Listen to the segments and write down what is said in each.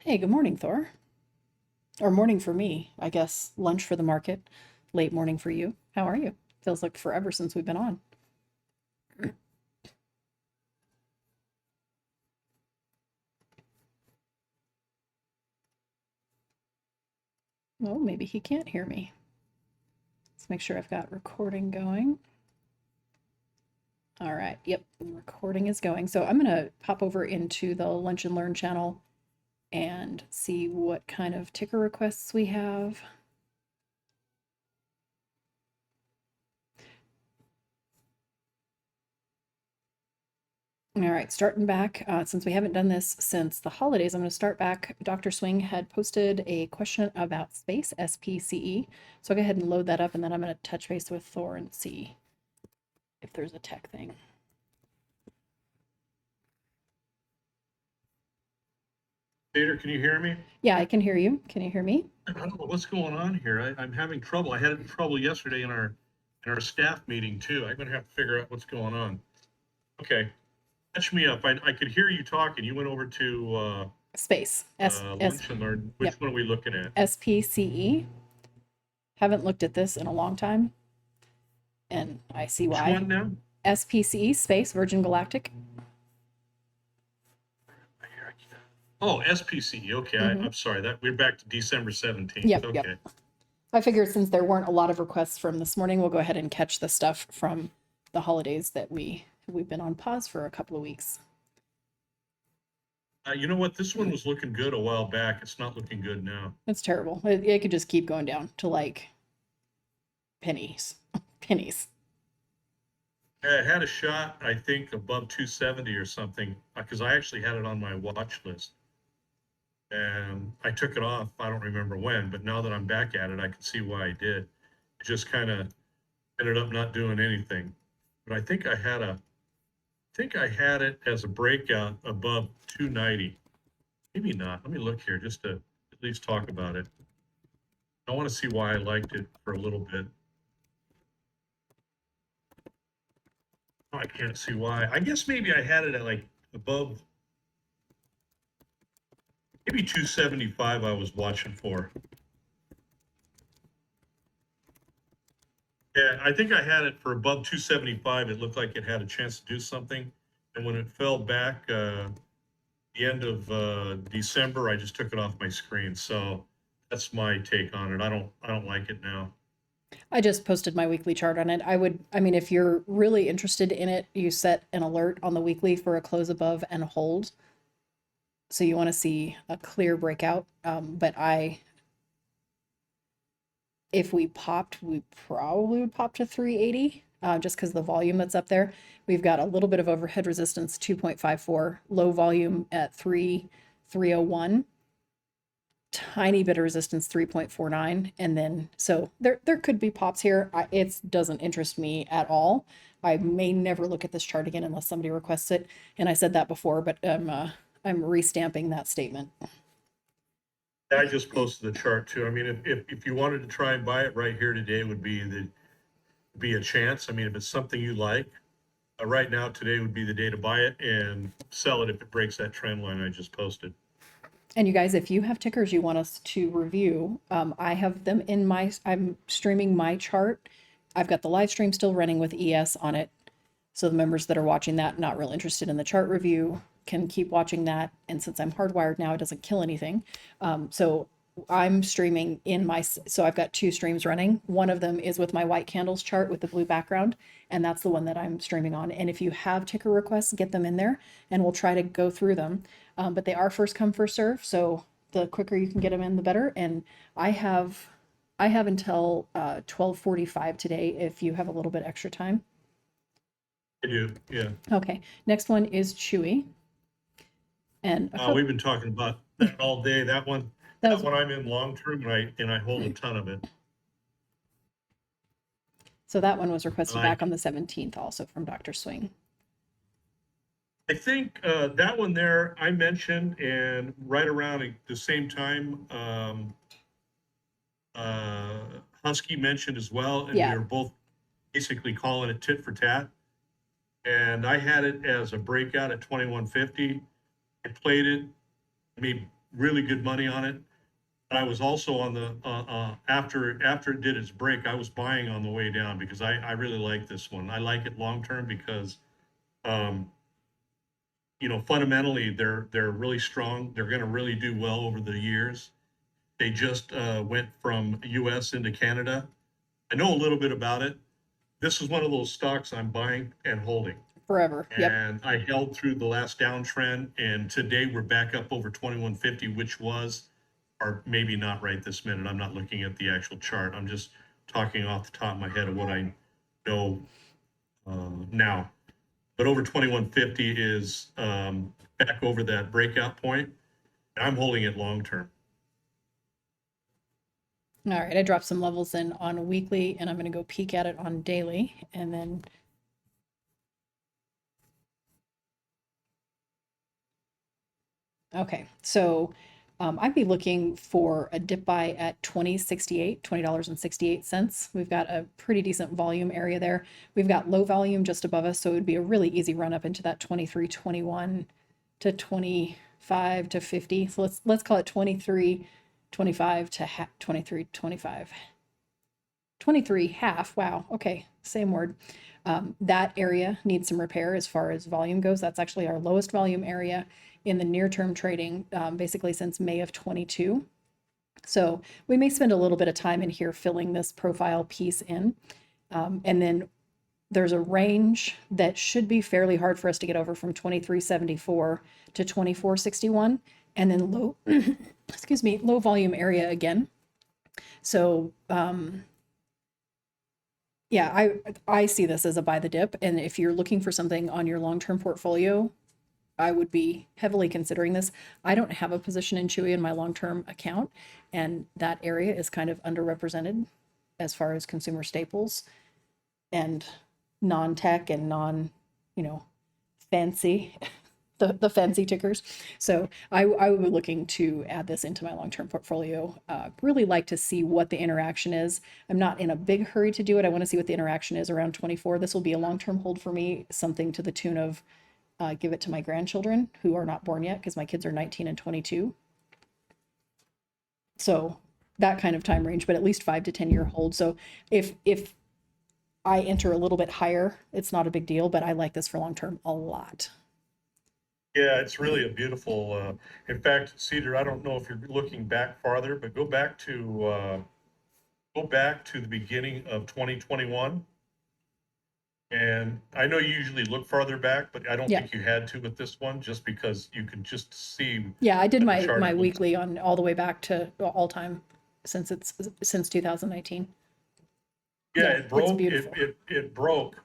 Hey, good morning, Thor. Or morning for me, I guess. Lunch for the market, late morning for you. How are you? Feels like forever since we've been on. Oh, maybe he can't hear me. Let's make sure I've got recording going. All right, yep, recording is going. So I'm gonna pop over into the Lunch and Learn channel and see what kind of ticker requests we have. All right, starting back, since we haven't done this since the holidays, I'm going to start back. Dr. Swing had posted a question about space, SPCE. So I'll go ahead and load that up, and then I'm going to touch base with Thor and see if there's a tech thing. Peter, can you hear me? Yeah, I can hear you. Can you hear me? I don't know what's going on here. I'm having trouble. I had trouble yesterday in our staff meeting too. I'm gonna have to figure out what's going on. Okay, catch me up. I could hear you talking. You went over to Space, lunch and learn. yep, Which one are we looking at? SPCE. Haven't looked at this in a long time, and I see Which why. one now? SPCE, Space, Virgin Galactic. Oh, SPC. Okay, Mm-hmm. I'm sorry. That we're back to December 17th. Yep, yep. Okay. I figured since there weren't a lot of requests from this morning, we'll go ahead and catch the stuff from the holidays that we've been on pause for a couple of weeks. You know what? This one was looking good a while back. It's not looking good now. It's terrible. It could just keep going down to like pennies, pennies. I had a shot, I think, above 270 or something, because I actually had it on my watch list. And I took it off. I don't remember when, but now that I'm back at it, I can see why I did. It just kind of ended up not doing anything. But I think I had it as a breakout above 290. Maybe not. Let me look here just to at least talk about it. I want to see why I liked it for a little bit. Oh, I can't see why. I guess maybe I had it at like above maybe 275 I was watching for. Yeah, I think I had it for above 275. It looked like it had a chance to do something. And when it fell back, the end of December, I just took it off my screen. So that's my take on it. I don't like it now. I just posted my weekly chart on it. I mean, if you're really interested in it, you set an alert on the weekly for a close above and hold. So you want to see a clear breakout. But if we popped, we probably would pop to 380, just because the volume that's up there. We've got a little bit of overhead resistance, 2.54, low volume at 301, tiny bit of resistance, 3.49, and then so there could be pops here. It doesn't interest me at all. I may never look at this chart again unless somebody requests it, and I said that before, but I'm restamping that statement. I just posted the chart too. I mean, if you wanted to try and buy it right here today would be a chance. I mean, if it's something you like, right now today would be the day to buy it and sell it if it breaks that trend line I just posted. And you guys, if you have tickers you want us to review, I have them in I'm streaming my chart. I've got the live stream still running with ES on it. So the members that are watching that, not real interested in the chart review, can keep watching that. And since I'm hardwired now, it doesn't kill anything. So I'm streaming so I've got two streams running. One of them is with my white candles chart with the blue background, and that's the one that I'm streaming on. And if you have ticker requests, get them in there and we'll try to go through them. But they are first come, first serve. So the quicker you can get them in, the better. And I have until 12:45 today if you have a little bit extra time. I do, yeah. Okay, next one is Chewy. And We've been talking about that all day. That one, I'm in long term, and I hold a ton of it. So that one was requested I back on the 17th also from Dr. Swing. I think that one there I mentioned, and right around the same time, Husky mentioned as well, and we Yeah. were both basically calling it tit for tat. And I had it as a breakout at 2150. I played it, made really good money on it. I was also on the, after it did its break, I was buying on the way down because I really like this one. I like it long-term because, um, fundamentally, they're really strong. They're gonna really do well over the years. They just, went from US into Canada. I know a little bit about it. This is one of those stocks I'm buying and holding. Forever. Yep. And I held through the last downtrend, and today we're back up over 2150, which was, or maybe not right this minute. I'm not looking at the actual chart. I'm just talking off the top of my head of what I know now. But over 2150 is back over that breakout point, and I'm holding it long term. All right, I dropped some levels in on weekly, and I'm going to go peek at it on daily, and then okay, so I'd be looking for a dip buy at $20.68. We've got a pretty decent volume area there. We've got low volume just above us, so it would be a really easy run up into that 23.21 to 25 to 50. So let's call it 23.25 to 23.25. 23 half. Wow. Okay, same word. That area needs some repair as far as volume goes. That's actually our lowest volume area in the near term trading, basically since May of 22. So we may spend a little bit of time in here filling this profile piece in. And then there's a range that should be fairly hard for us to get over from 23.74 to 24.61, and then low, excuse me, low volume area again. So, yeah, I see this as a buy the dip. And if you're looking for something on your long-term portfolio, I would be heavily considering this. I don't have a position in Chewy in my long-term account, and that area is kind of underrepresented as far as consumer staples and non-tech and fancy, the fancy tickers. So I would be looking to add this into my long-term portfolio. Really like to see what the interaction is. I'm not in a big hurry to do it. I want to see what the interaction is around 24. This will be a long-term hold for me, something to the tune of give it to my grandchildren who are not born yet because my kids are 19 and 22. So that kind of time range, but at least 5 to 10 year hold. So if I enter a little bit higher, it's not a big deal, but I like this for long term a lot. Yeah, it's really a beautiful, in fact, Cedar, I don't know if you're looking back farther, but go back to the beginning of 2021. And I know you usually look farther back, but I don't think you had to with this one, just because you could just see. Yeah, I did my weekly on all the way back to all time since 2019. Yeah, it broke. It broke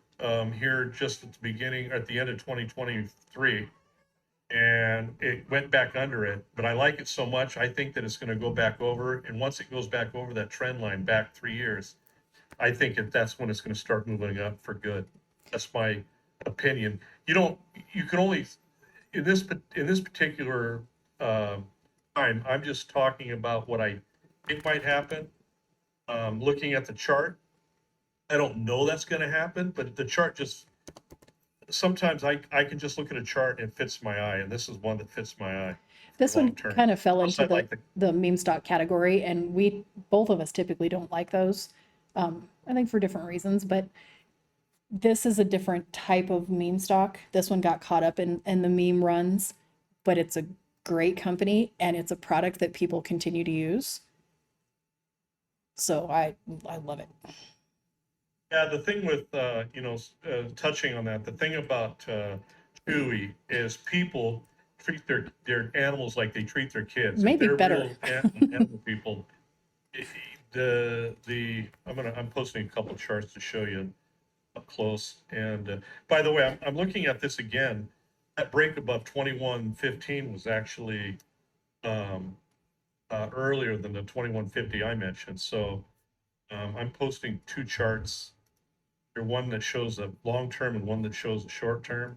here just at the beginning, at the end of 2023, and it went back under it. But I like it so much, I think that it's going to go back over. And once it goes back over that trend line back 3 years, I think that's when it's going to start moving up for good. That's my opinion. You can only, in this particular time, I'm just talking about what I think might happen. Looking at the chart, I don't know that's going to happen, but the chart just, sometimes I can just look at a chart and it fits my eye, and this is one that fits my eye. This one kind of fell into the meme stock category, and both of us typically don't like those. I think for different reasons, but this is a different type of meme stock. This one got caught up in the meme runs, but it's a great company and it's a product that people continue to use. So I love it. Yeah, the thing with touching on that, the thing about Chewy is people treat their animals like they treat their kids. Maybe better. Animal people. I'm posting a couple of charts to show you up close. And by the way, I'm looking at this again. That break above 2115 was actually earlier than the 2150 I mentioned. So I'm posting two charts. There's one that shows a long term and one that shows a short term.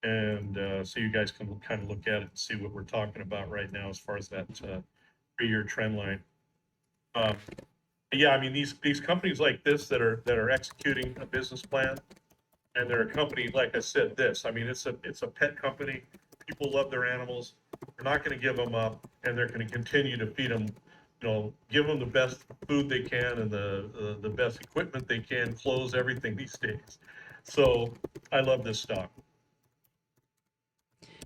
And so you guys can kind of look at it and see what we're talking about right now as far as that 3-year trend line. Yeah, I mean, these companies like this that are executing a business plan, and they're a company, like I said, I mean, it's a pet company. People love their animals. They're not going to give them up, and they're going to continue to feed them, give them the best food they can and the best equipment they can, clothes, everything these days. So I love this stock.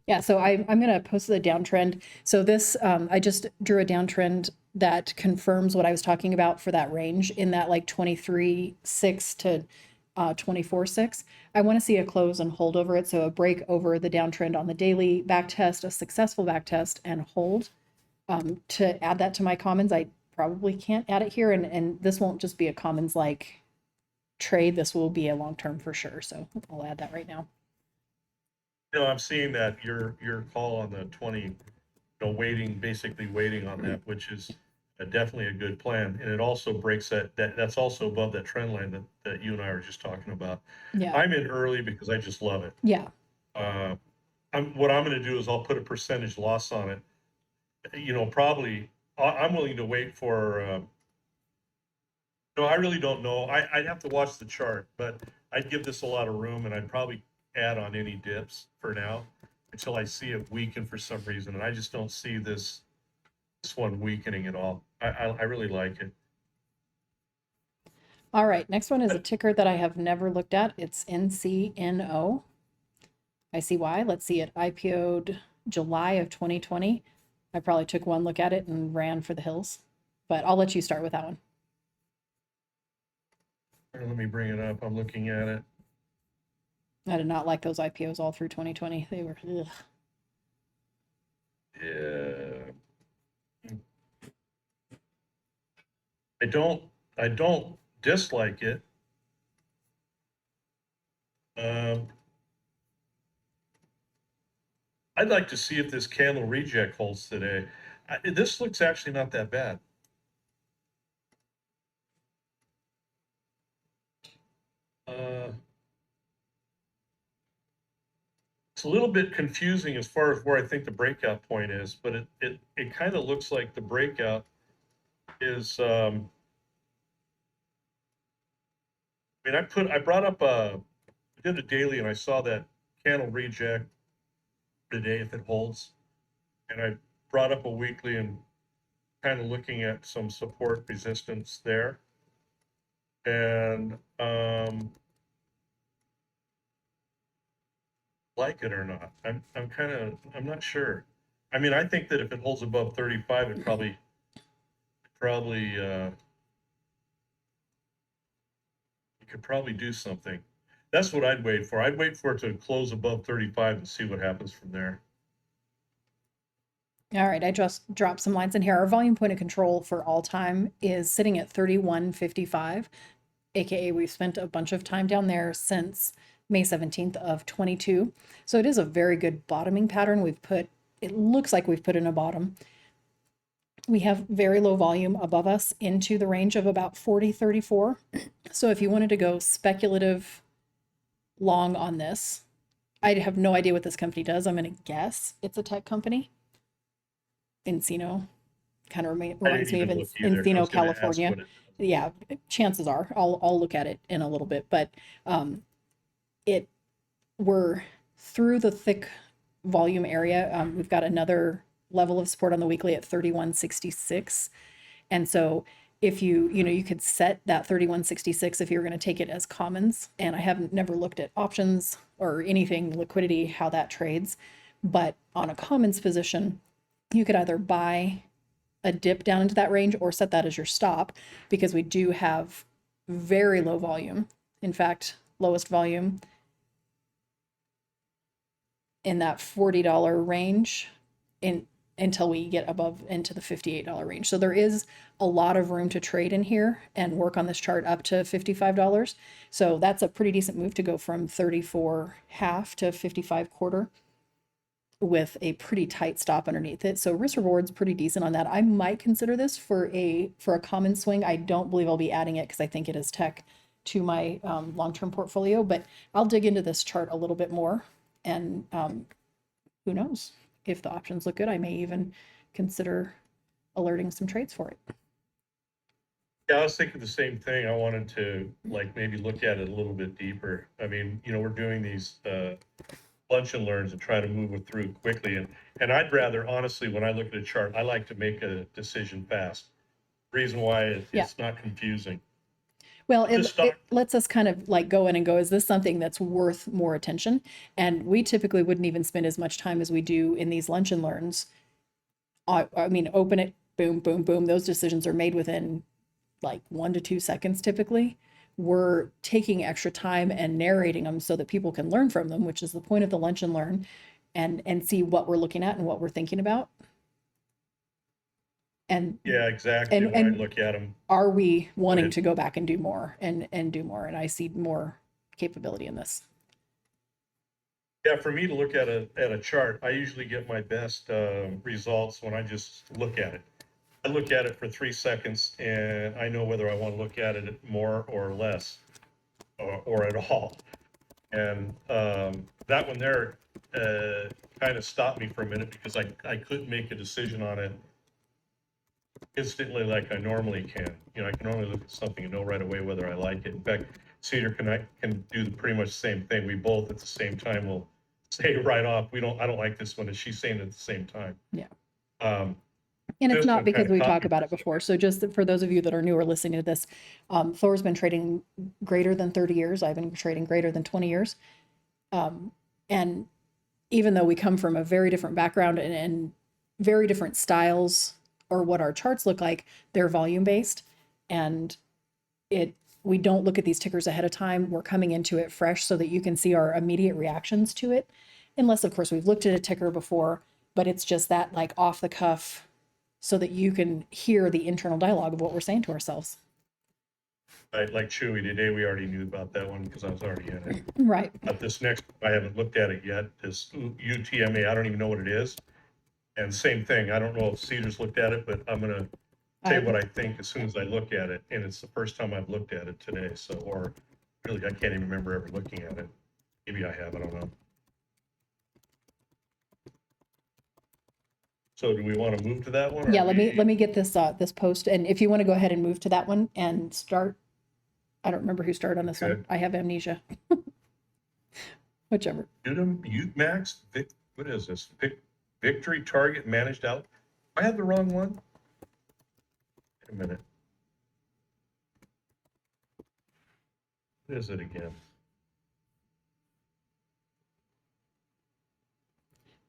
Yeah, so I'm going to post the downtrend. So this, I just drew a downtrend that confirms what I was talking about for that range in that like 23.6 to 24.6. I want to see a close and hold over it. So a break over the downtrend on the daily back test, a successful back test, and hold. To add that to my commons, I probably can't add it here. And this won't just be a commons like trade. This will be a long term for sure. So I'll add that right now. I'm seeing that your call on the 20, basically waiting on that, which is definitely a good plan. And it also breaks that's also above that trend line that you and I were just talking about. Yeah. I'm in early because I just love it. Yeah. What I'm going to do is I'll put a percentage loss on it. Probably I'm willing to wait for, I really don't know. I'd have to watch the chart, but I'd give this a lot of room, and I'd probably add on any dips for now until I see it weaken for some reason. And I just don't see this one weakening at all. I really like it. All right, next one is a ticker that I have never looked at. It's NCNO. I see why. Let's see, it IPO'd July of 2020. I probably took one look at it and ran for the hills, but I'll let you start with that one. Let me bring it up. I'm looking at it. I did not like those IPOs all through 2020. They were, ugh. Yeah. I don't dislike it. I'd like to see if this candle reject holds today. This looks actually not that bad. It's a little bit confusing as far as where I think the breakout point is, but it kind of looks like the breakout is, I brought up I did a daily and I saw that candle reject today if it holds. And I brought up a weekly and kind of looking at some support resistance there. And like it or not, I'm not sure. I mean, I think that if it holds above 35, it probably you could probably do something. That's what I'd wait for. I'd wait for it to close above 35 and see what happens from there. All right, I just dropped some lines in here. Our volume point of control for all time is sitting at 31.55, aka we've spent a bunch of time down there since May 17th of 22. So it is a very good bottoming pattern. It looks like we've put in a bottom. We have very low volume above us into the range of about 40.34. So if you wanted to go speculative long on this, I have no idea what this company does. I'm going to guess it's a tech company. Encino kind of reminds me of Encino, California. Yeah, chances are I'll look at it in a little bit, but we're through the thick volume area. We've got another level of support on the weekly at 31.66, and so if you could set that 31.66 if you're going to take it as commons. And I haven't never looked at options or anything liquidity how that trades, but on a commons position, you could either buy a dip down into that range or set that as your stop, because we do have very low volume. In fact, lowest volume in that $40 range until we get above into the $58 range. So there is a lot of room to trade in here and work on this chart up to $55. So that's a pretty decent move to go from 34.5 to 55.25 with a pretty tight stop underneath it. So risk reward's pretty decent on that. I might consider this for a common swing. I don't believe I'll be adding it because I think it is tech to my long-term portfolio, but I'll dig into this chart a little bit more, and who knows, if the options look good, I may even consider alerting some trades for it. Yeah, I was thinking the same thing. I wanted to maybe look at it a little bit deeper. I mean, we're doing these lunch and learns and try to move it through quickly. And I'd rather, honestly, when I look at a chart, I like to make a decision fast. Reason why Yeah. it's not confusing. Well, Just it stop. lets us kind of like go in and go, is this something that's worth more attention? And we typically wouldn't even spend as much time as we do in these lunch and learns. I mean, open it, boom, boom, boom. Those decisions are made within like 1 to 2 seconds typically. We're taking extra time and narrating them so that people can learn from them, which is the point of the lunch and learn, and see what we're looking at and what we're thinking about. And Yeah, exactly. and When I and look at them, are we wanting ahead. to go back and do more and do more? And I see more capability in this. Yeah, for me to look at a chart, I usually get my best results when I just look at it. I look at it for 3 seconds and I know whether I want to look at it more or less or at all. And that one there kind of stopped me for a minute because I couldn't make a decision on it instantly like I normally can. You know, I can normally look at something and know right away whether I like it. In fact, Cedar can do pretty much the same thing. We both at the same time will say right off, I don't like this one, and she's saying it at the same time. Yeah. Um, And it's this not one because kind of we caught talked me about for it a second. before. So just for those of you that are new or listening to this, Thor's been trading greater than 30 years. I've been trading greater than 20 years. And even though we come from a very different background and very different styles or what our charts look like, they're volume based. And we don't look at these tickers ahead of time. We're coming into it fresh so that you can see our immediate reactions to it. Unless, of course, we've looked at a ticker before, but it's just that like off the cuff so that you can hear the internal dialogue of what we're saying to ourselves. Like Chewy today, we already knew about that one because I was already in it. Right. But this next, I haven't looked at it yet. This UTMA, I don't even know what it is. And same thing, I don't know if Cedar's looked at it, but I'm gonna say what I think as soon as I look at it. And it's the first time I've looked at it today. So, or really, I can't even remember ever looking at it. Maybe I have, I don't know. So do we want to move to that one? Yeah, let me get this this post, and if you want to go ahead and move to that one and start. I don't remember who started on this one. Okay. I have amnesia. Whichever. Max, what is this? Victory target managed out. I had the wrong one. Wait a minute. What is it again?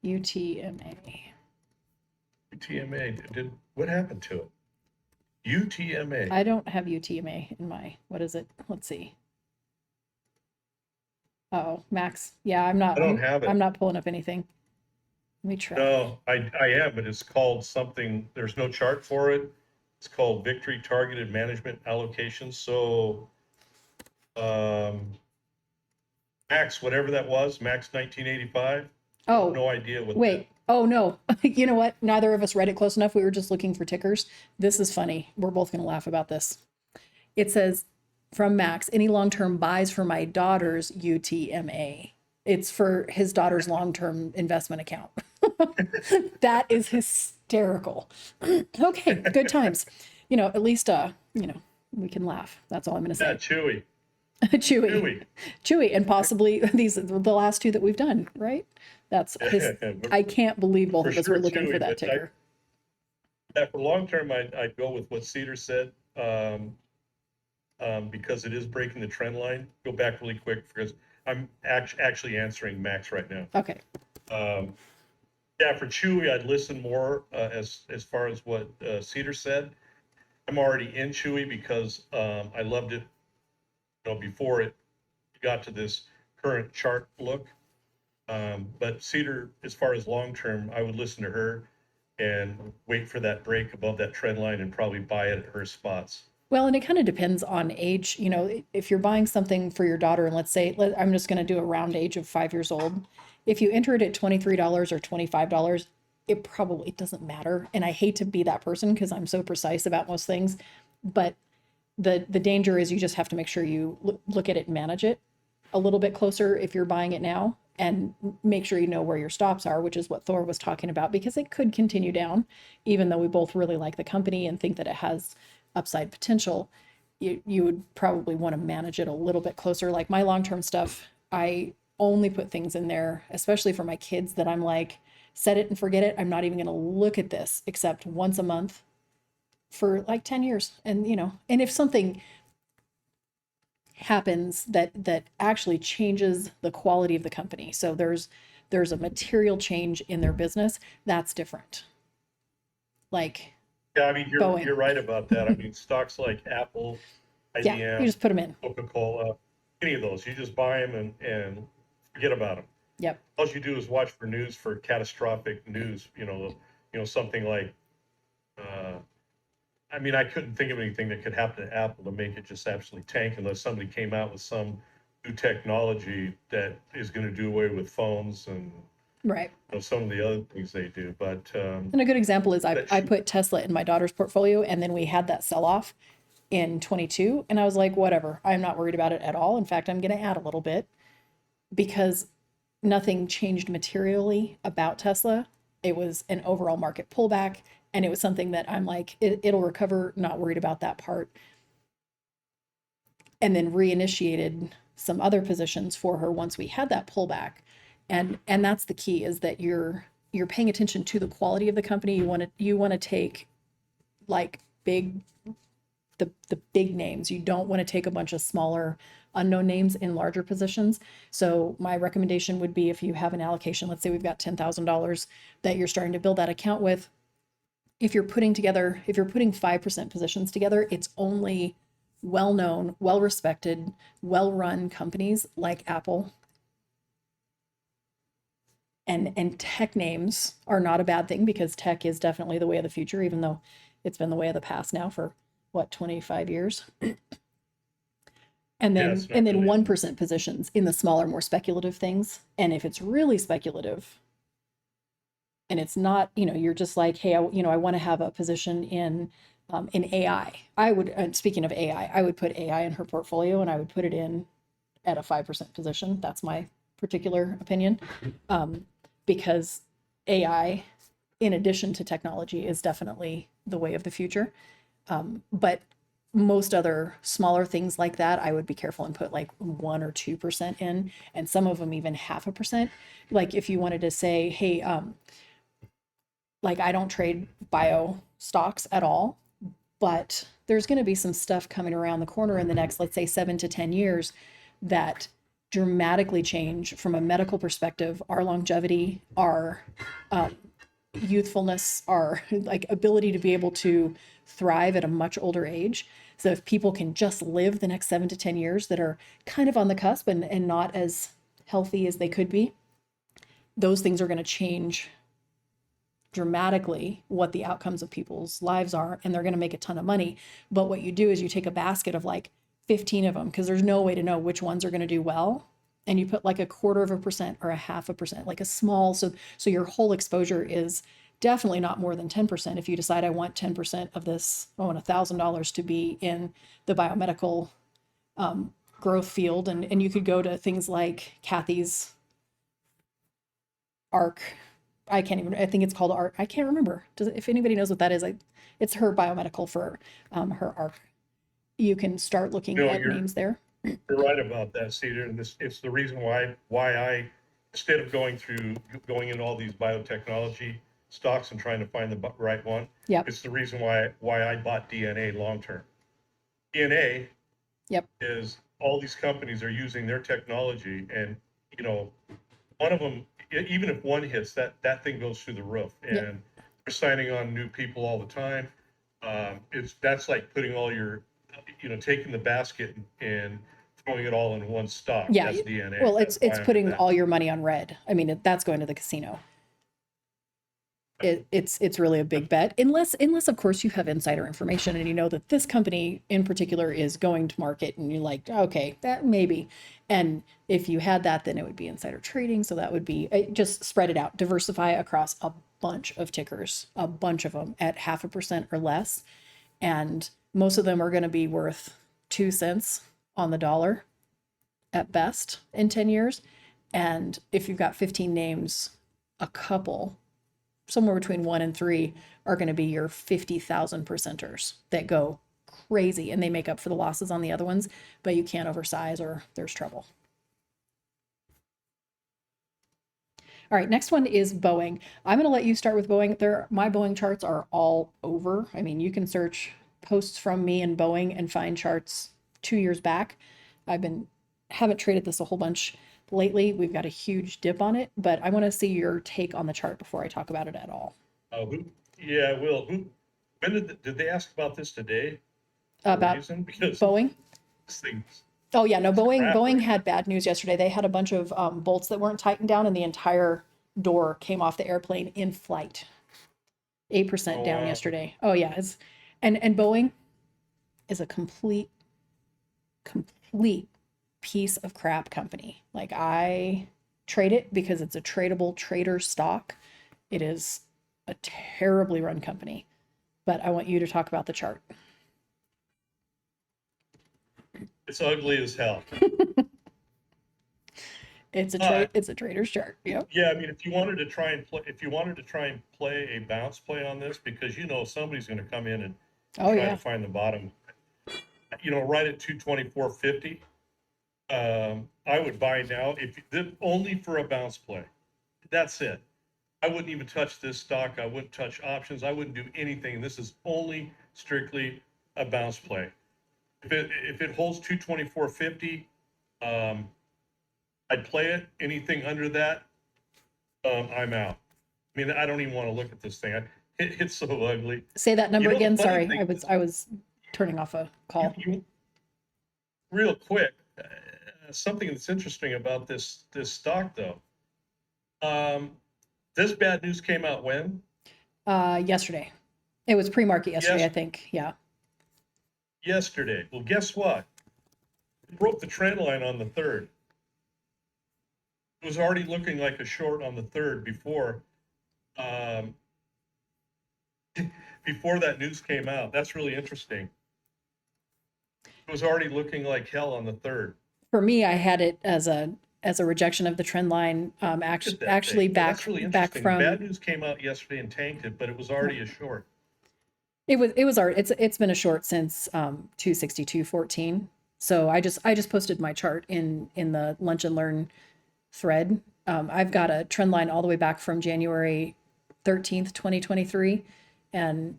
UTMA. UTMA. What happened to it? UTMA. I don't have UTMA in my, what is it? Let's see. Oh, Max. Yeah, I don't have it. I'm not pulling up anything. Let me try. No, I am, but it's called something. There's no chart for it. It's called Victory Targeted Management Allocations. So, Max, whatever that was, Max 1985. Oh, No idea what. wait. Oh, no. You know what? Neither of us read it close enough. We were just looking for tickers. This is funny. We're both going to laugh about this. It says from Max, any long-term buys for my daughter's UTMA. It's for his daughter's long-term investment account. That is hysterical. Okay, good times. You know, at least, you know, we can laugh. That's all I'm going to Yeah, say. Chewy. Chewy, and possibly the last two that we've done, right? That's I can't believe both For of us sure were looking Chewy, for that but ticker. Yeah, for long term, I'd go with what Cedar said, because it is breaking the trend line. Go back really quick because I'm actually answering Max right now. Okay. Yeah, for Chewy, I'd listen more as far as what Cedar said. I'm already in Chewy because I loved it, you know, before it got to this current chart look. But Cedar, as far as long term, I would listen to her and wait for that break above that trend line and probably buy it at her spots. Well, and it kind of depends on age. You know, if you're buying something for your daughter, and let's say, I'm just going to do a round age of 5 years old. If you enter it at $23 or $25, it probably doesn't matter. And I hate to be that person because I'm so precise about most things. But the danger is you just have to make sure you look at it and manage it a little bit closer if you're buying it now, and make sure you know where your stops are, which is what Thor was talking about, because it could continue down, even though we both really like the company and think that it has upside potential. You would probably want to manage it a little bit closer. Like my long-term stuff, I only put things in there, especially for my kids, that I'm like, set it and forget it. I'm not even going to look at this except once a month for like 10 years. And, and if something happens that actually changes the quality of the company, so there's a material change in their business, that's different. Like Yeah, I mean, Boeing. you're right about that. I mean, stocks like Apple, Yeah, you IBM, just put them in. Coca-Cola, any of those, you just buy them and forget about them. Yep. All you do is watch for news, for catastrophic news, something like, I mean, I couldn't think of anything that could happen to Apple to make it just absolutely tank unless somebody came out with some new technology that is going to do away with phones and Right. some of the other things they do. But And a good example is I that put Tesla in my daughter's portfolio, and then we had that sell off in 22, and I was like, whatever, I'm not worried about it at all. In fact, I'm going to add a little bit because nothing changed materially about Tesla. It was an overall market pullback, and it was something that I'm like, it'll recover, not worried about that part. And then reinitiated some other positions for her once we had that pullback. And that's the key, is that you're paying attention to the quality of the company. You want to take like the big names. You don't want to take a bunch of smaller unknown names in larger positions. So my recommendation would be, if you have an allocation, let's say we've got $10,000 that you're starting to build that account with, if you're putting 5% positions together, it's only well-known, well-respected, well-run companies like Apple. And tech names are not a bad thing, because tech is definitely the way of the future, even though it's been the way of the past now for 25 years. And then Yeah, it's not really 1% positions in the smaller, more speculative things. And if it's really speculative and it's not, you're just like, hey, I want to have a position in AI. I would, speaking of AI, I would put AI in her portfolio, and I would put it in at a 5% position. That's my particular opinion. Because AI, in addition to technology, is definitely the way of the future. But most other smaller things like that, I would be careful and put like 1 or 2% in, and some of them even 0.5%. Like if you wanted to say, hey, like I don't trade bio stocks at all, but there's going to be some stuff coming around the corner in the next, let's say, 7 to 10 years that dramatically change from a medical perspective our longevity, our youthfulness, our like ability to be able to thrive at a much older age. So if people can just live the next 7 to 10 years that are kind of on the cusp and not as healthy as they could be, those things are going to change dramatically what the outcomes of people's lives are, and they're going to make a ton of money. But what you do is you take a basket of like 15 of them, because there's no way to know which ones are going to do well, and you put like 1/4% or 0.5%, like a small, so your whole exposure is definitely not more than 10%. If you decide I want 10% of this, I want $1,000 to be in the biomedical growth field, and you could go to things like Kathy's ARC. I think it's called ARC. I can't remember. If anybody knows what that is, it's her biomedical for her ARC. You can start looking at names there. You're right about that, Cedar, and it's the reason why I, instead of going into all these biotechnology stocks and trying to find the right one, Yep. it's the reason why I bought DNA long term. DNA, Yep. is all these companies are using their technology, and one of them, even if one hits, that thing goes through the roof, and Yep. they're signing on new people all the time. That's like putting all your, taking the basket and throwing it all in one stock. Yeah. That's DNA. Well, That's it's why I'm putting that. all your money on red. I mean, that's going to the casino. It's really a big bet, unless of course you have insider information and you know that this company in particular is going to market, and you're like, okay, that maybe. And if you had that, then it would be insider trading. So that would be, just spread it out, diversify across a bunch of tickers, a bunch of them at 0.5% or less. And most of them are going to be worth 2 cents on the dollar at best in 10 years. And if you've got 15 names, a couple, somewhere between 1 and 3, are going to be your 50,000 percenters that go crazy, and they make up for the losses on the other ones, but you can't oversize or there's trouble. All right, next one is Boeing. I'm going to let you start with Boeing. My Boeing charts are all over. I mean, you can search posts from me and Boeing and find charts 2 years back. Haven't traded this a whole bunch lately. We've got a huge dip on it, but I want to see your take on the chart before I talk about it at all. Yeah, Will, when did they ask about this today? About Because Boeing? this thing, Oh yeah, no, Boeing crap, Boeing right? had bad news yesterday. They had a bunch of bolts that weren't tightened down and the entire door came off the airplane in flight. 8% Oh, down wow. yesterday. Oh yeah, and Boeing is a complete piece of crap company. Like I trade it because it's a tradable trader stock. It is a terribly run company. But I want you to talk about the chart. It's ugly as hell. It's But a trader's chart. Yep. yeah, I mean, if you wanted to try and play a bounce play on this, because somebody's going to come in and Oh try yeah. to find the bottom, right at 224.50. I would buy now only for a bounce play. That's it. I wouldn't even touch this stock. I wouldn't touch options. I wouldn't do anything. This is only strictly a bounce play. If it holds 224.50, I'd play it. Anything under that, I'm out. I mean, I don't even want to look at this thing. It's so ugly. Say that number The again. funny Sorry. thing is, I was turning off a call. real quick, something that's interesting about this stock though. This bad news came out when? Yesterday. It was pre-market yesterday, I think. Yeah. Yesterday. Well, guess what? It broke the trend line on the 3rd. It was already looking like a short on the 3rd before that news came out. That's really interesting. It was already looking like hell on the 3rd. For me, I had it as a rejection of the trend line. Actually, that's really back interesting. from Bad news came out yesterday and tanked it, but it was already a short. it's been a short since 262.14. So I just posted my chart in the Lunch and Learn thread. I've got a trend line all the way back from January 13th, 2023, and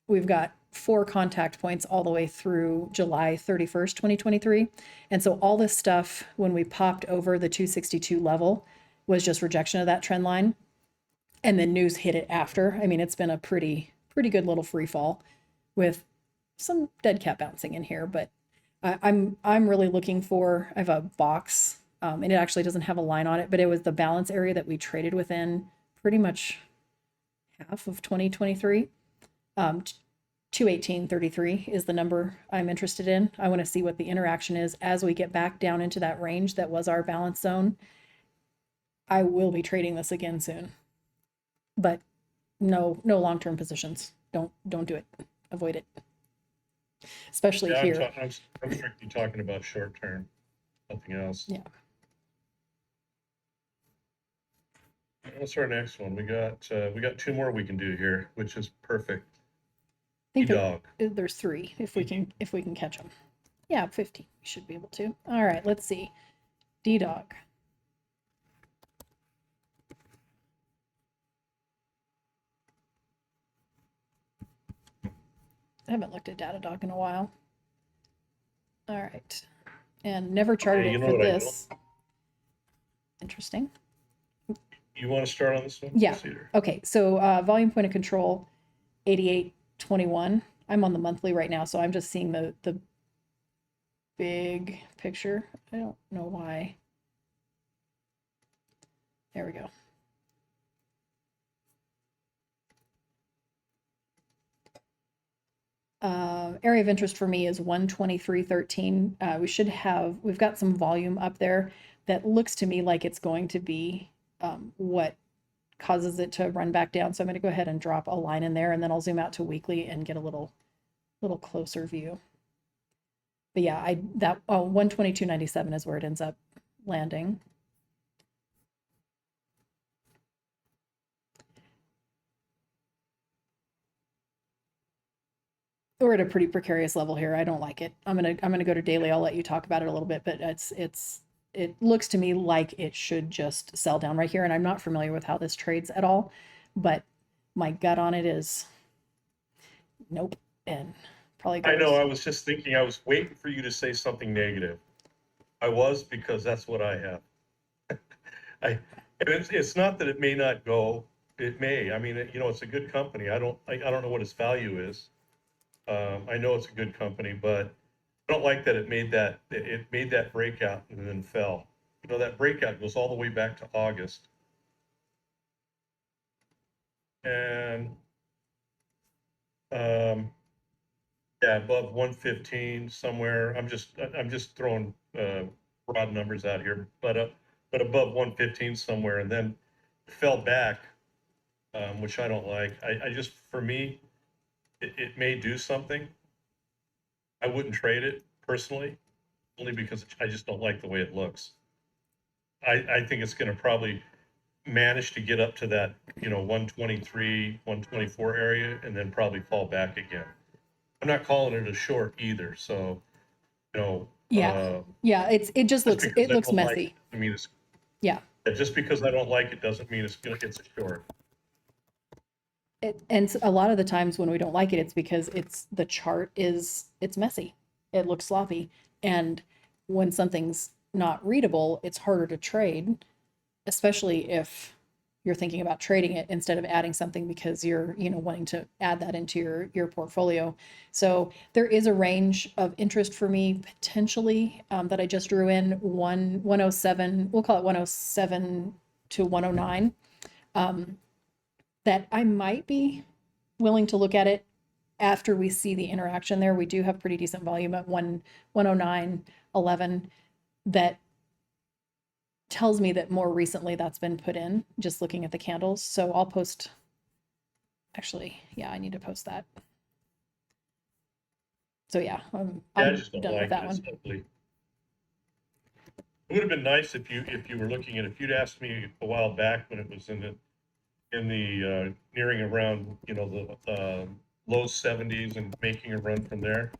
we've got 4 contact points all the way through July 31st, 2023. And so all this stuff, when we popped over the 262 level, was just rejection of that trend line. And then news hit it after. I mean, it's been a pretty good little free fall with some dead cat bouncing in here, but I'm really looking for, I have a box, and it actually doesn't have a line on it, but it was the balance area that we traded within pretty much half of 2023. 218.33 is the number I'm interested in. I want to see what the interaction is as we get back down into that range that was our balance zone. I will be trading this again soon, but no long-term positions. Don't do it. Avoid it, especially Yeah, here. I'm strictly talking about short term, nothing else. Yeah. What's our next one? We got 2 more we can do here, which is perfect. I think Dog. there's 3 if we can catch them. Yeah, 50. We should be able to. All right, let's see. D-Dog. I haven't looked at Datadog in a while. All right. And never charted it for this. Interesting. You want to start on this one? Yeah. Okay. So volume point of control, 88.21. I'm on the monthly right now, so I'm just seeing the big picture. I don't know why. There we go. Area of interest for me is 123.13. We've got some volume up there that looks to me like it's going to be what causes it to run back down. So I'm going to go ahead and drop a line in there, and then I'll zoom out to weekly and get a little closer view. But yeah, 122.97 is where it ends up landing. We're at a pretty precarious level here. I don't like it. I'm gonna go to daily. I'll let you talk about it a little bit, but it's it looks to me like it should just sell down right here. And I'm not familiar with how this trades at all, but my gut on it is nope. And probably I know, I goes, was just thinking, I was waiting for you to say something negative. I was, because that's what I have. And it's not that it may not go, it may. I mean, it's a good company. I don't know what its value is. I know it's a good company, but I don't like that it made that breakout and then fell. That breakout goes all the way back to August. And, yeah, above 115 somewhere. I'm just throwing, broad numbers out here, but above 115 somewhere, and then fell back, which I don't like. I just, for me, it may do something. I wouldn't trade it personally, only because I just don't like the way it looks. I think it's gonna probably manage to get up to that, 123, 124 area, and then probably fall back again. I'm not calling it a short either, so, you know, yeah, yeah. It just just looks, because it I looks don't like messy. it, I mean, Yeah. just because I don't like it doesn't mean it's a short. And a lot of the times when we don't like it, it's because the chart it's messy. It looks sloppy. And when something's not readable, it's harder to trade, especially if you're thinking about trading it instead of adding something because you're, wanting to add that into your portfolio. So there is a range of interest for me potentially, that I just drew in 107, we'll call it 107 to 109. That I might be willing to look at it after we see the interaction there. We do have pretty decent volume at 109.11 that tells me that more recently that's been put in, just looking at the candles. So I'll post, actually, yeah, I need to post that. So yeah, Yeah, I I'm just don't done with like that it. It's one. ugly. It would have been nice if you were looking at, if you'd asked me a while back when it was in the nearing around, the low 70s and making a run from there.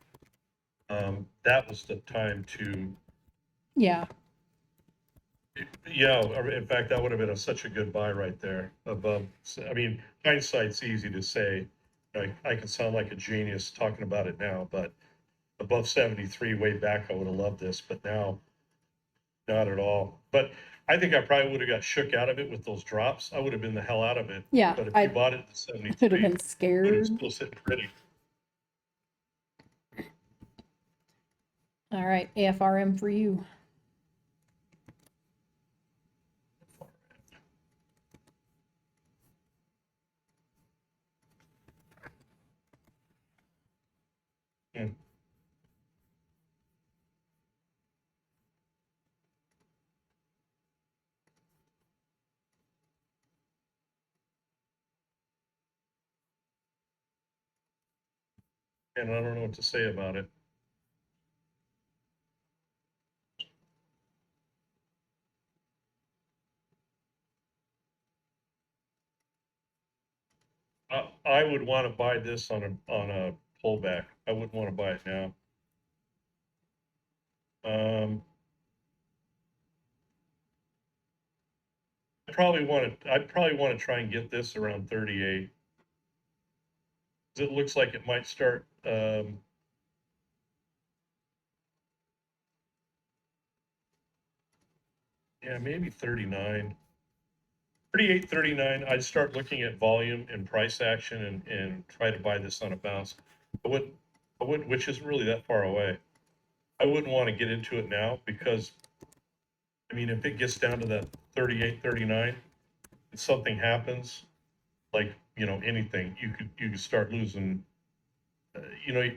That was the time to, Yeah, in fact, that would have been such a good buy right there above. I mean, hindsight's easy to say. I can sound like a genius talking about it now, but above 73 way back, I would have loved this, but now, not at all. But I think I probably would have got shook out of it with those drops. I would have been the hell out of it. yeah, But if you I bought it at would have 73, been it would have scared. still sitting pretty. All right, AFRM for you. Hmm. And I don't know what to say about it. I would want to buy this on a pullback. I wouldn't want to buy it now. I'd probably want to try and get this around 38. It looks like it might start, yeah, maybe 39. 38, 39, I'd start looking at volume and price action and try to buy this on a bounce. I wouldn't, which isn't really that far away. I wouldn't want to get into it now because, I mean, if it gets down to that 38, 39, if something happens, like, anything, you could start losing, you know,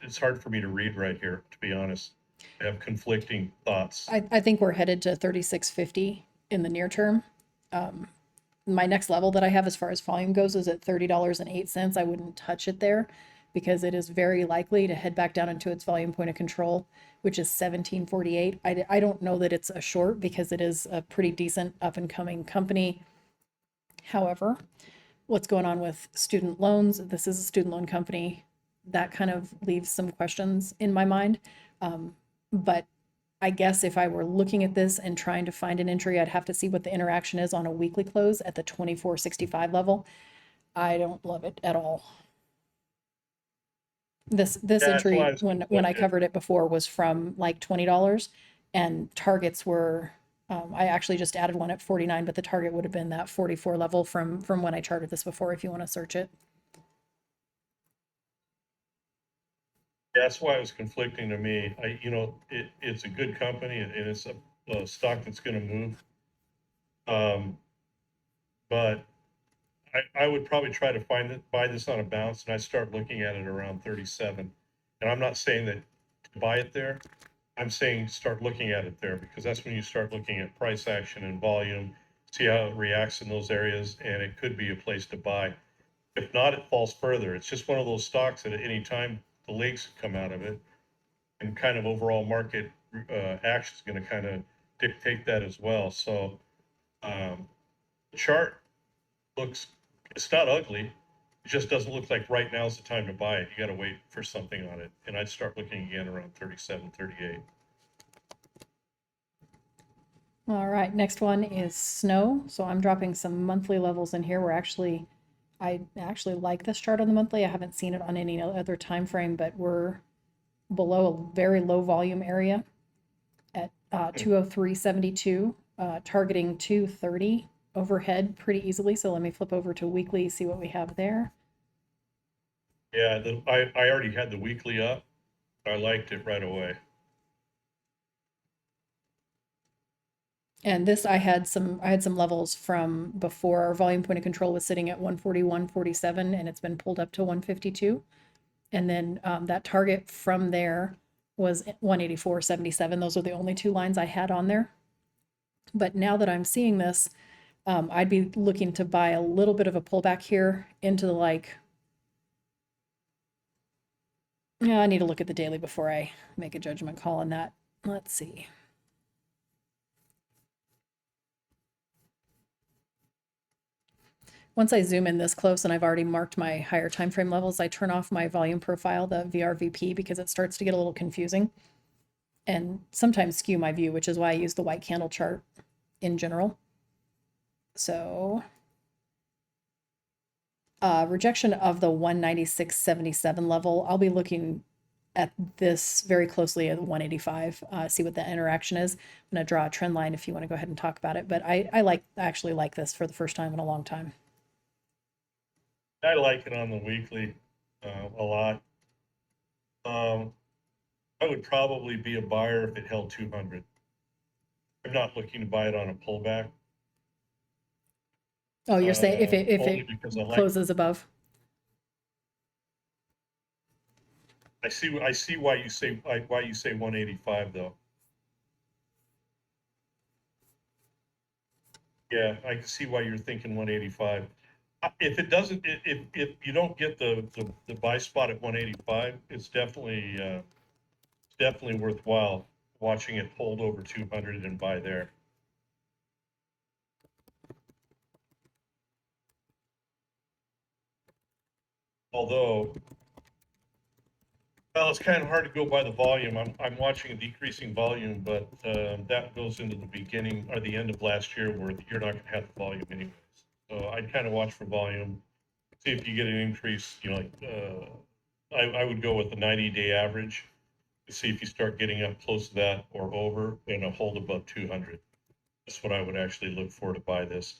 it's hard for me to read right here, to be honest. I have conflicting thoughts. I think we're headed to 36.50 in the near term. My next level that I have as far as volume goes is at $30.08. I wouldn't touch it there because it is very likely to head back down into its volume point of control, which is 1748. I don't know that it's a short because it is a pretty decent up and coming company. However, what's going on with student loans? This is a student loan company. That kind of leaves some questions in my mind. But I guess if I were looking at this and trying to find an entry, I'd have to see what the interaction is on a weekly close at the 24.65 level. I don't love it at all. This Yeah, that's why I entry, was when I conflicted. covered it before, was from like $20, and targets were, I actually just added one at 49, but the target would have been that 44 level from when I charted this before, if you want to search it. That's why it was conflicting to me. It's a good company and it's a stock that's gonna move. Um, but I would probably try to buy this on a bounce, and I start looking at it around 37. And I'm not saying that to buy it there. I'm saying start looking at it there, because that's when you start looking at price action and volume, see how it reacts in those areas, and it could be a place to buy. If not, it falls further. It's just one of those stocks that at any time the legs come out of it, and kind of overall market action is going to kind of dictate that as well. So the chart looks, it's not ugly. It just doesn't look like right now is the time to buy it. You got to wait for something on it. And I'd start looking again around 37, 38. All right, next one is snow. So I'm dropping some monthly levels in here. I actually like this chart on the monthly. I haven't seen it on any other time frame, but we're below a very low volume area at 203.72, targeting 230 overhead pretty easily. So let me flip over to weekly, see what we have there. Yeah, I already had the weekly up. I liked it right away. And this, I had some levels from before. Our volume point of control was sitting at 141.47, and it's been pulled up to 152. And then that target from there was 184.77. Those are the only two lines I had on there. But now that I'm seeing this, I'd be looking to buy a little bit of a pullback here into the yeah, I need to look at the daily before I make a judgment call on that. Let's see. Once I zoom in this close and I've already marked my higher time frame levels, I turn off my volume profile, the VRVP, because it starts to get a little confusing and sometimes skew my view, which is why I use the white candle chart in general. So rejection of the 196.77 level, I'll be looking at this very closely at 185, see what the interaction is. I'm going to draw a trend line if you want to go ahead and talk about it, but I actually like this for the first time in a long time. I like it on the weekly a lot. I would probably be a buyer if it held 200. I'm not looking to buy it on a pullback. Oh, you're saying if only it because I like, closes above? I see why you say 185 though. Yeah, I can see why you're thinking 185. If it doesn't, if you don't get the buy spot at 185, it's definitely worthwhile watching it hold over 200 and buy there. Although, well, it's kind of hard to go by the volume. I'm watching a decreasing volume, but that goes into the beginning or the end of last year where you're not going to have the volume anyways. So I'd kind of watch for volume, see if you get an increase. I would go with the 90-day average to see if you start getting up close to that or over and a hold above 200. That's what I would actually look for to buy this.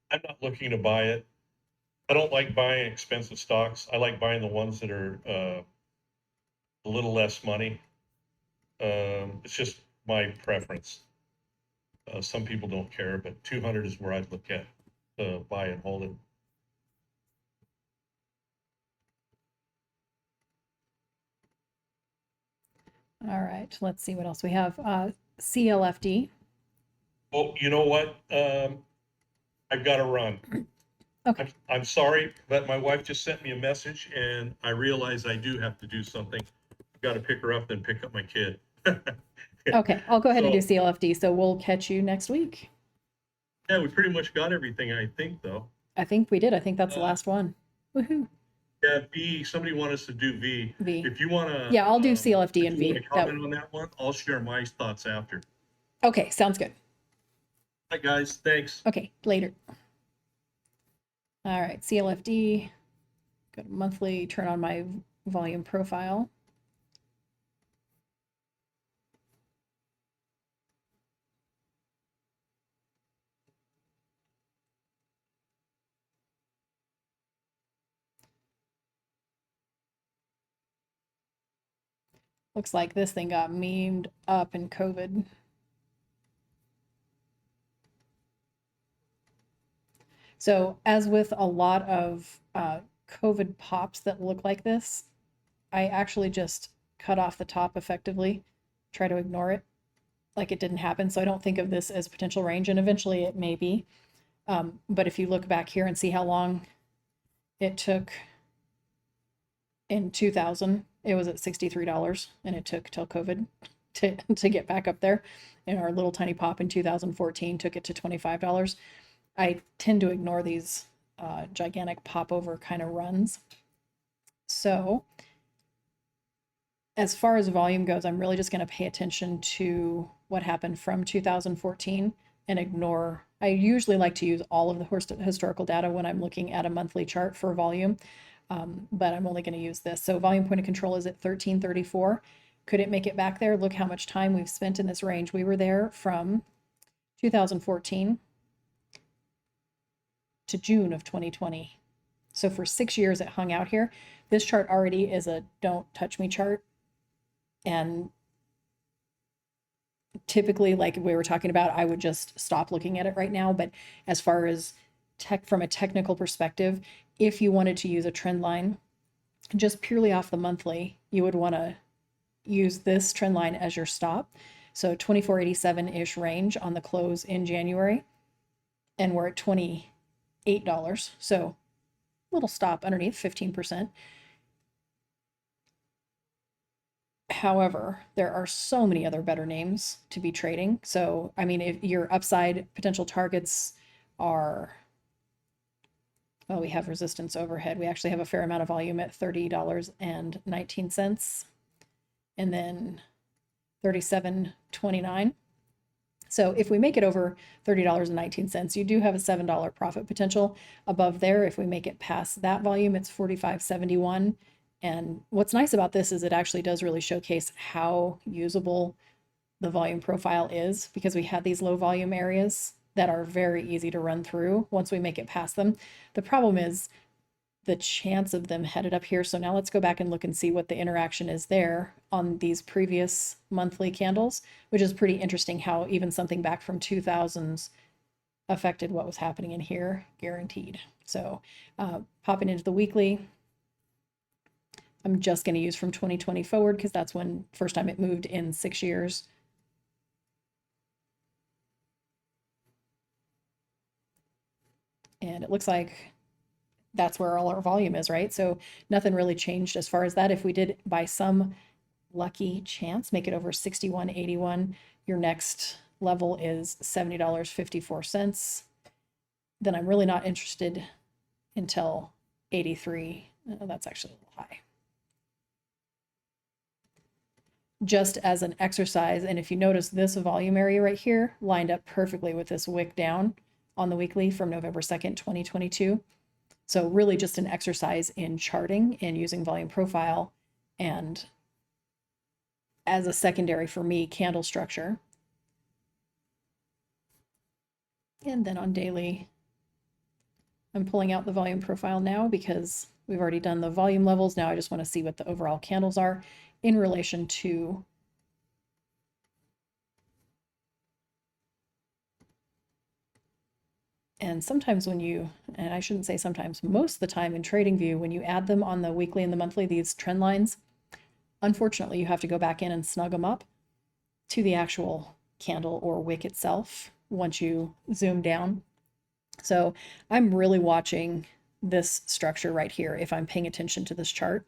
I'm not looking to buy it. I don't like buying expensive stocks. I like buying the ones that are a little less money. It's just my preference. Some people don't care, but 200 is where I'd look at buy and hold it. All right, let's see what else we have. CLFD. Well, you know what? I've got to run. Okay. I'm sorry, but my wife just sent me a message and I realize I do have to do something. I've got to pick her up, then pick up my kid. Okay, I'll go ahead and do So, CLFD. So we'll catch you next week. yeah, we pretty much got everything, I think, though. I think we did. I think that's the Uh, last one. Woohoo. Yeah, V, somebody want us to do V. V. If you wanna. Yeah, I'll do CLFD if and you V. wanna comment on that one, I'll share my thoughts after. Okay, sounds good. All right, guys, thanks. Okay, later. All right, CLFD, go to monthly, turn on my volume profile. Looks like this thing got memed up in COVID. So as with a lot of COVID pops that look like this, I actually just cut off the top effectively, try to ignore it like it didn't happen. So I don't think of this as potential range, and eventually it may be. But if you look back here and see how long it took in 2000, it was at $63, and it took till COVID to get back up there. And our little tiny pop in 2014 took it to $25. I tend to ignore these gigantic popover kind of runs. So as far as volume goes, I'm really just going to pay attention to what happened from 2014 and ignore. I usually like to use all of the historical data when I'm looking at a monthly chart for volume, but I'm only going to use this. So volume point of control is at 1334. Could it make it back there? Look how much time we've spent in this range. We were there from 2014 to June of 2020. So for 6 years it hung out here. This chart already is a don't touch me chart. And typically, like we were talking about, I would just stop looking at it right now. But as far as from a technical perspective, if you wanted to use a trend line just purely off the monthly, you would want to use this trend line as your stop. So 2487-ish range on the close in January. And we're at $28. So little stop underneath 15%. However, there are so many other better names to be trading. So, I mean, if your upside potential targets are, well, we have resistance overhead. We actually have a fair amount of volume at $30.19 and then $37.29. So if we make it over $30.19, you do have a $7 profit potential above there. If we make it past that volume, it's $45.71. And what's nice about this is it actually does really showcase how usable the volume profile is, because we had these low volume areas that are very easy to run through once we make it past them. The problem is the chance of them headed up here. So now let's go back and look and see what the interaction is there on these previous monthly candles, which is pretty interesting how even something back from 2000s affected what was happening in here, guaranteed. So popping into the weekly, I'm just going to use from 2020 forward because that's when first time it moved in 6 years. And it looks like that's where all our volume is, right? So nothing really changed as far as that. If we did by some lucky chance make it over 61.81, your next level is $70.54. Then I'm really not interested until 83. That's actually a little high. Just as an exercise, and if you notice this volume area right here lined up perfectly with this wick down on the weekly from November 2nd, 2022. So really just an exercise in charting and using volume profile and as a secondary for me, candle structure. And then on daily, I'm pulling out the volume profile now because we've already done the volume levels. Now I just want to see what the overall candles are in relation to and sometimes when you, and I shouldn't say sometimes, most of the time in TradingView, when you add them on the weekly and the monthly, these trend lines, unfortunately, you have to go back in and snug them up to the actual candle or wick itself once you zoom down. So I'm really watching this structure right here if I'm paying attention to this chart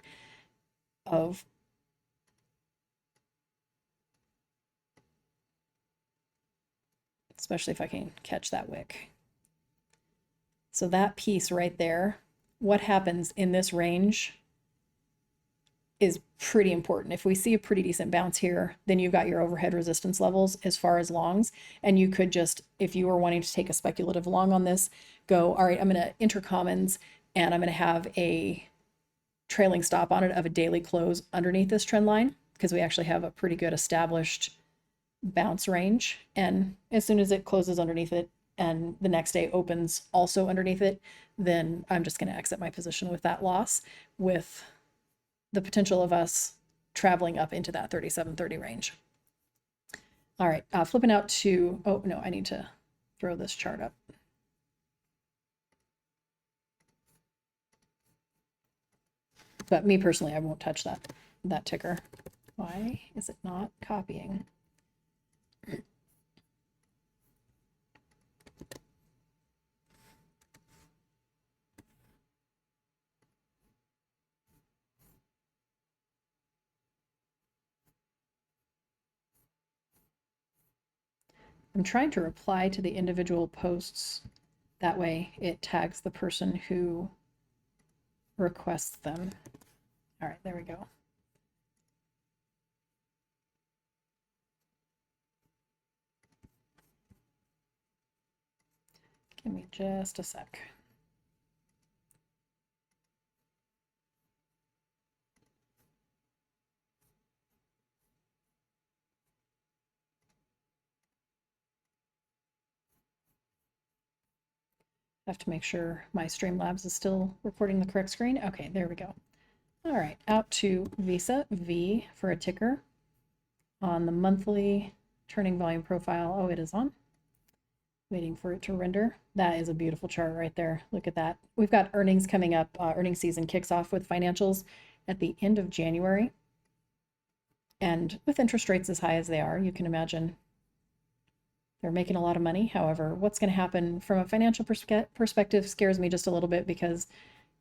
of especially if I can catch that wick. So that piece right there what happens in this range is pretty important. If we see a pretty decent bounce here, then you've got your overhead resistance levels as far as longs. And you could just, if you were wanting to take a speculative long on this, go, all right, I'm going to enter commons and I'm going to have a trailing stop on it of a daily close underneath this trend line, because we actually have a pretty good established bounce range. And as soon as it closes underneath it and the next day opens also underneath it, then I'm just going to exit my position with that loss, with the potential of us traveling up into that 37.30 range. All right, flipping out to, oh no, I need to throw this chart up. But me personally, I won't touch that ticker. Why is it not copying? I'm trying to reply to the individual posts. That way it tags the person who requests them. All right, there we go. Give me just a sec. I have to make sure my Streamlabs is still recording the correct screen. Okay, there we go. All right, out to Visa, V for a ticker on the monthly turning volume profile. Oh, it is on. Waiting for it to render. That is a beautiful chart right there. Look at that. We've got earnings coming up. Earnings season kicks off with financials at the end of January. And with interest rates as high as they are, you can imagine they're making a lot of money. However, what's going to happen from a financial perspective scares me just a little bit, because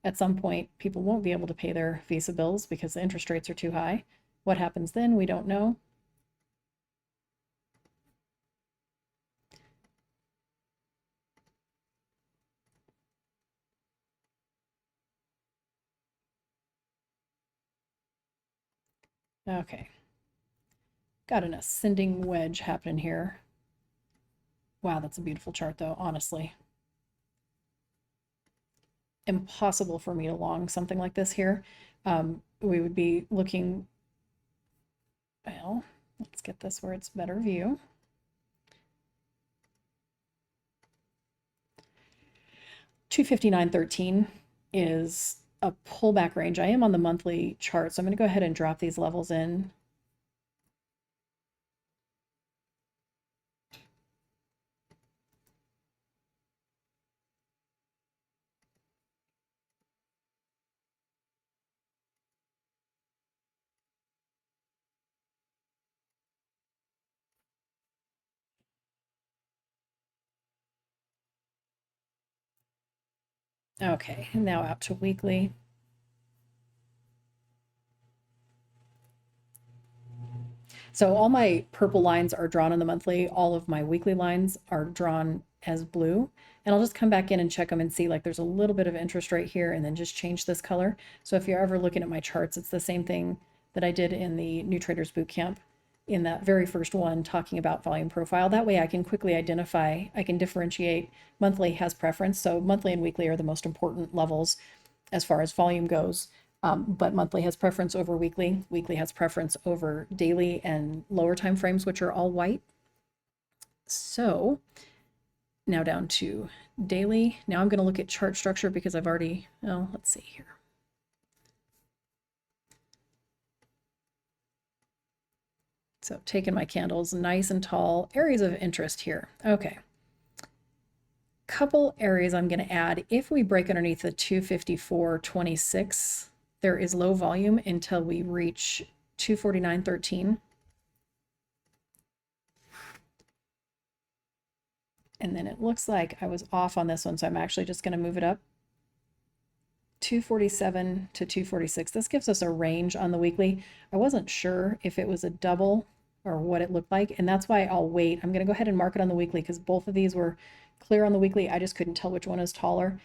at some point people won't be able to pay their Visa bills because the interest rates are too high. What happens then, we don't know. Okay. Got an ascending wedge happening here. Wow, that's a beautiful chart though, honestly. Impossible for me to long something like this here. We would be looking, well, let's get this where it's better view. $259.13 is a pullback range. I am on the monthly chart, so I'm going to go ahead and drop these levels in. Okay, now out to weekly. So all my purple lines are drawn on the monthly. All of my weekly lines are drawn as blue. And I'll just come back in and check them and see, like, there's a little bit of interest right here, and then just change this color. So if you're ever looking at my charts, it's the same thing that I did in the New Traders Bootcamp, in that very first one, talking about volume profile. That way I can quickly identify, I can differentiate. Monthly has preference, so monthly and weekly are the most important levels as far as volume goes. But monthly has preference over weekly. Weekly has preference over daily and lower time frames, which are all white. So now down to daily. Now I'm going to look at chart structure, because I've already, oh, let's see here. So taking my candles nice and tall, areas of interest here. Okay. Couple areas I'm going to add. If we break underneath the 254.26, there is low volume until we reach 249.13. And then it looks like I was off on this one, so I'm actually just going to move it up. 247 to 246. This gives us a range on the weekly. I wasn't sure if it was a double or what it looked like, and that's why I'll wait. I'm going to go ahead and mark it on the weekly, because both of these were clear on the weekly. I just couldn't tell which one is taller.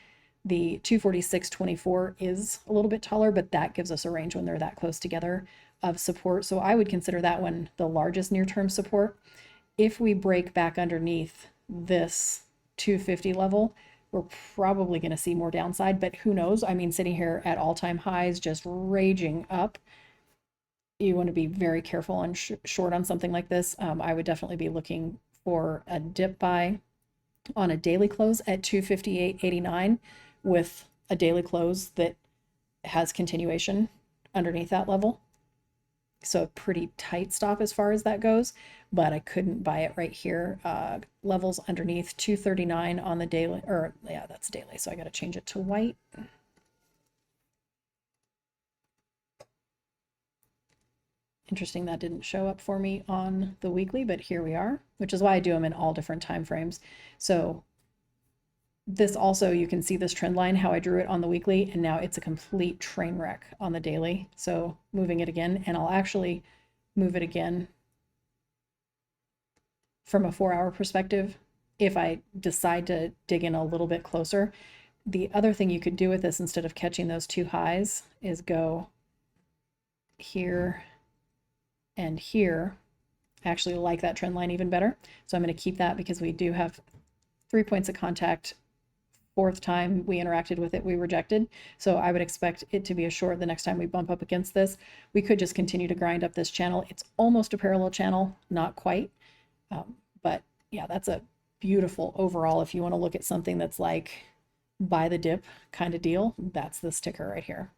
The 246.24 is a little bit taller, but that gives us a range when they're that close together of support. So I would consider that one the largest near-term support. If we break back underneath this 250 level, we're probably going to see more downside, but who knows? I mean, sitting here at all-time highs, just raging up, you want to be very careful and short on something like this. I would definitely be looking for a dip buy on a daily close at 258.89 with a daily close that has continuation underneath that level. So a pretty tight stop as far as that goes, but I couldn't buy it right here. Levels underneath 239 on the daily, or yeah, that's daily. So I got to change it to white. Interesting, that didn't show up for me on the weekly, but here we are, which is why I do them in all different time frames. So this also, you can see this trend line, how I drew it on the weekly, and now it's a complete train wreck on the daily. So moving it again, and I'll actually move it again from a 4-hour perspective if I decide to dig in a little bit closer. The other thing you could do with this, instead of catching those two highs, is go here and here. I actually like that trend line even better. So I'm going to keep that because we do have 3 points of contact. Fourth time we interacted with it, we rejected. So I would expect it to be a short the next time we bump up against this. We could just continue to grind up this channel. It's almost a parallel channel, not quite. But yeah, that's a beautiful overall. If you want to look at something that's like buy the dip kind of deal, that's this ticker right here.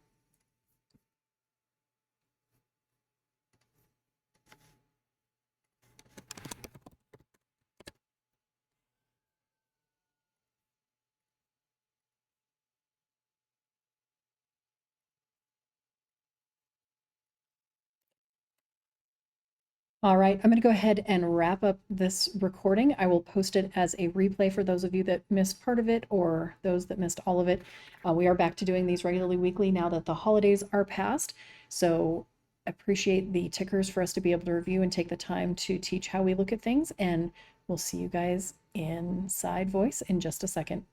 All right, I'm going to go ahead and wrap up this recording. I will post it as a replay for those of you that missed part of it or those that missed all of it. We are back to doing these regularly weekly now that the holidays are past. So appreciate the tickers for us to be able to review and take the time to teach how we look at things. And we'll see you guys inside Voice in just a second.